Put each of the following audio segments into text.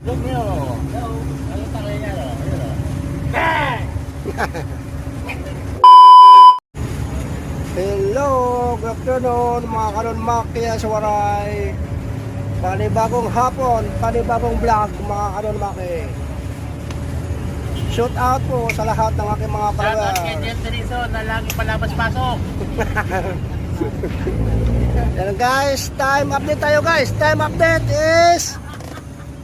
Look nyo. Ano tayo niya, no? Ayun, no? Bang! Hello, good afternoon mga kanonmaki sa waray. Panibagong hapon, panibagong vlog mga kanonmaki. Shout out po sa lahat ng aking mga Shout out kay followers. Jen Terizo na lagi palabas-pasok. Yan guys, time update tayo guys. Time update is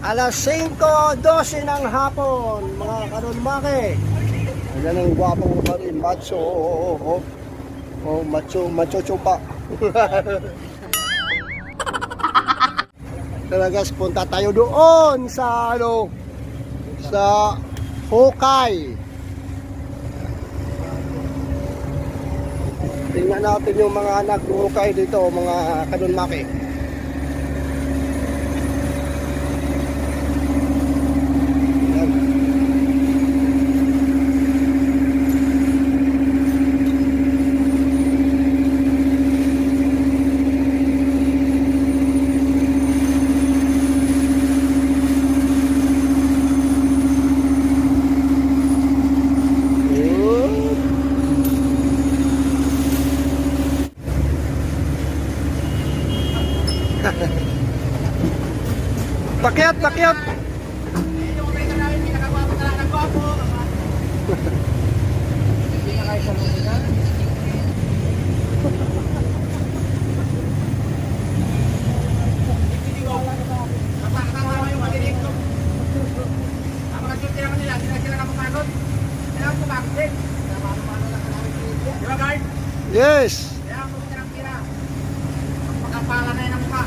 alas 5:12 ng hapon mga kanonmaki. Ayan ang gwapong rin, macho. Oh, macho chupa. Tara guys, punta tayo doon sa sa Hukay. Tingnan natin yung mga nag-hukay dito, mga kanonmaki. Ayan. Pakyat, pakyat. Yes. Pagkapala na yun ang mukha.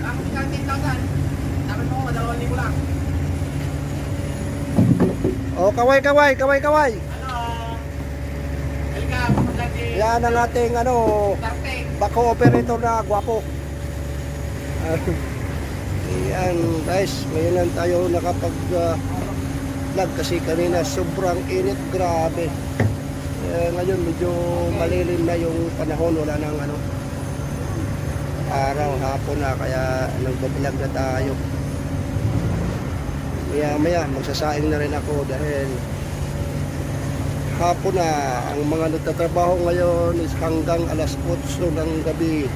Ako sa 10,000. Sabi mo, 2,000 lang. Oh, kaway. Ano? Welcome, Pagkati. Yan ang ating Starting. bako operator na gwapo. Ayan guys, ngayon lang tayo nakapag vlog kasi kanina sobrang init, grabe. Ngayon medyo malilim na yung panahon, wala nang araw, hapon na, kaya nagbabilag na tayo. Maya magsasaing na rin ako dahil hapon na. Ang mga nagtatrabaho ngayon is hanggang alas 8 ng gabi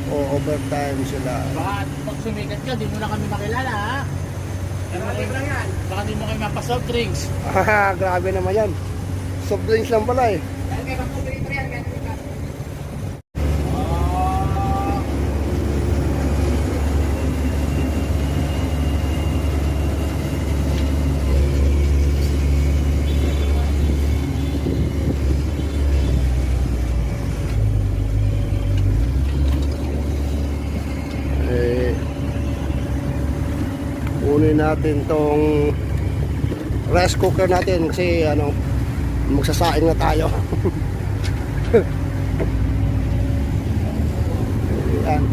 o overtime sila. Baka pag sumikat ka, di mo na kami makilala, ha? Baka di mo kayo mapasoft drinks. Grabe naman yan. Soft drinks lang pala eh. Dahil kayo mag-operator yan, kaya sumikat. Kunin natin tong rice cooker natin kasi magsasaing na tayo. Ayan.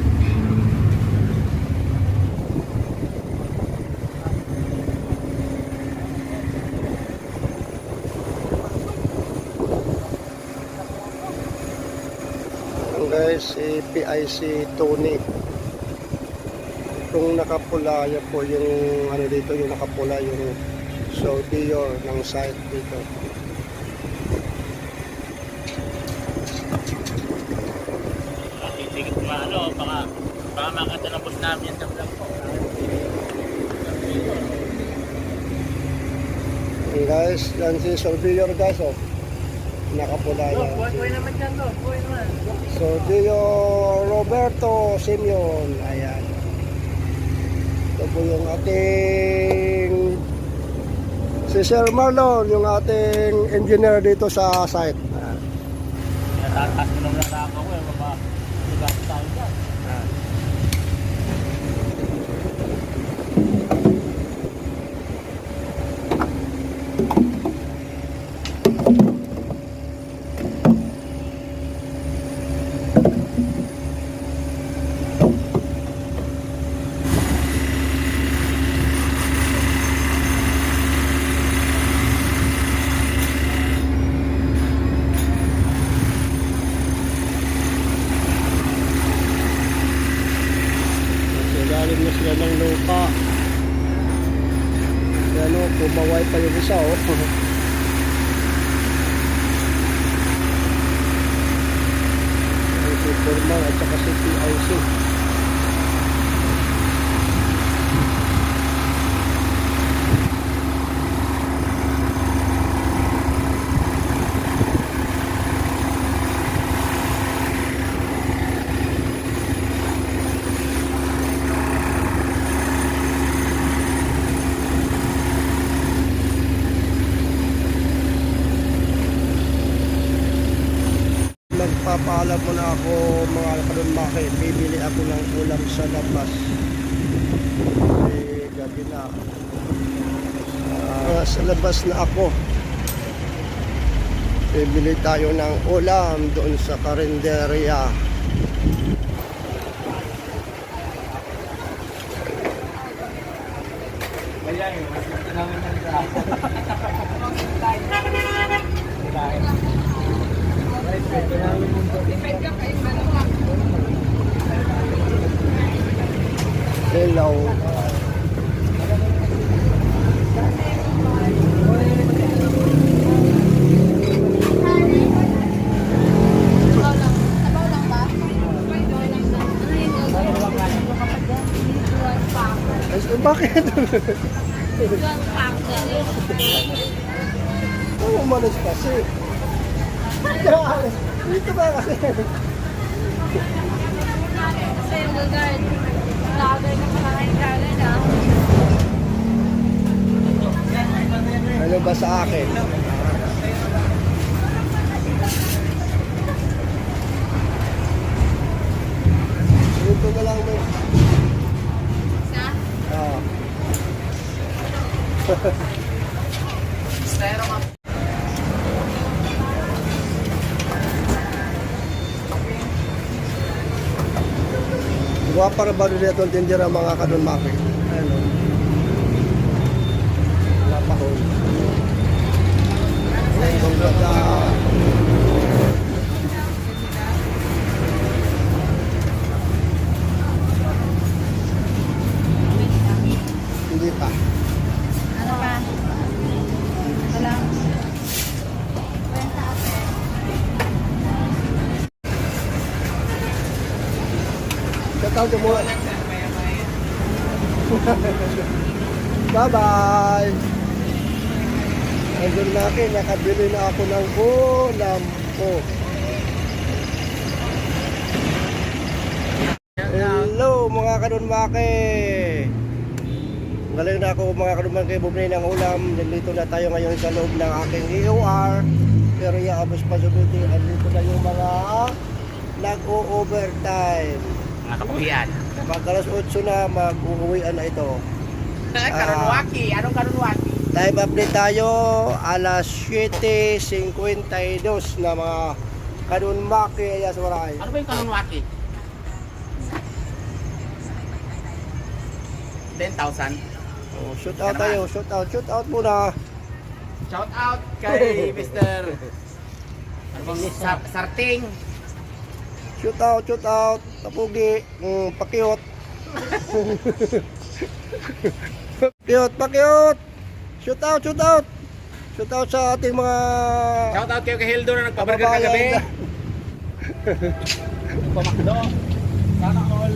Guys, si PIC Tony. Itong nakapula yan po yung dito, yung nakapula yung soldier ng site dito. Titigit mo baka makatalabos namin yan sa vlog ko. Okay guys, yan si soldier guys, nakapula yan. Buhay naman dyan, buhay naman. Soldier Roberto Simeon, ayan. Ito po yung ating si Sir Marlon, yung ating engineer dito sa site. Natataas ko lang nalakaw ko, baka ligat tayo dyan. Nagtanim na sila ng lupa. Yan o, kumaway pa yung isa o. Ang Superman at saka si PIC. Magpapaalam mo na ako mga kanunmaki, bibili ako ng ulam sa labas. Gabi na. Sa labas na ako. Bibili tayo ng ulam doon sa karinderya. Kaya yun, mas namin na nila. Hello. Bakit? Umalis kasi. Dito ba kasi? Single guard. Lager na pakakain na. Ano ba sa akin? Dito na lang mo. Sa? Ah. Pero nga. Guwapa na ba rin ito ang tindira mga kanunmaki? Ano? Wala pa ho. Ang ganda. Hindi pa. Ano pa? Wala. Shoutout mo. Bye-bye. Andun na akin, nakabili na ako ng ulam ko. Hello mga kanunmaki. Galing na ako mga kanunmaki, bumili ng ulam. Nandito na tayo ngayon sa loob ng aking EOR, Area of Responsibility. Andito na yung mga nag-o-overtime. Mga kapuhian. Mag alas 8 na, mag-uwian na ito. Karunwaki. Anong karunwaki? Time update tayo, alas 7:52 na mga kanunmaki. Ayas waray. Ano ba yung karunwaki? 10,000. Oh, shoot out tayo, shoot out muna. Shout out kay Mr. Sarting. Shoot out, papugi, pakiot. Pakiot. Shoot out. Shoot out sa ating mga Shout out kayo kay Hildo na nagpaburger kagabi. Pamakdo. Sana all.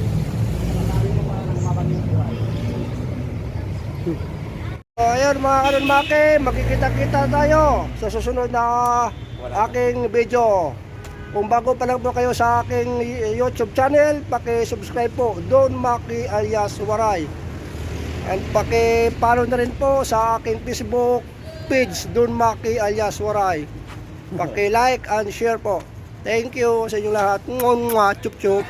So, ayan mga kanunmaki, magkikita-kita tayo sa susunod na aking video. Kung bago pa lang po kayo sa aking YouTube channel, paki-subscribe po, Don Maki alias Waray. And paki-follow na rin po sa aking Facebook page, Don Maki alias Waray. Paki-like and share po. Thank you sa inyo lahat. Chup chup.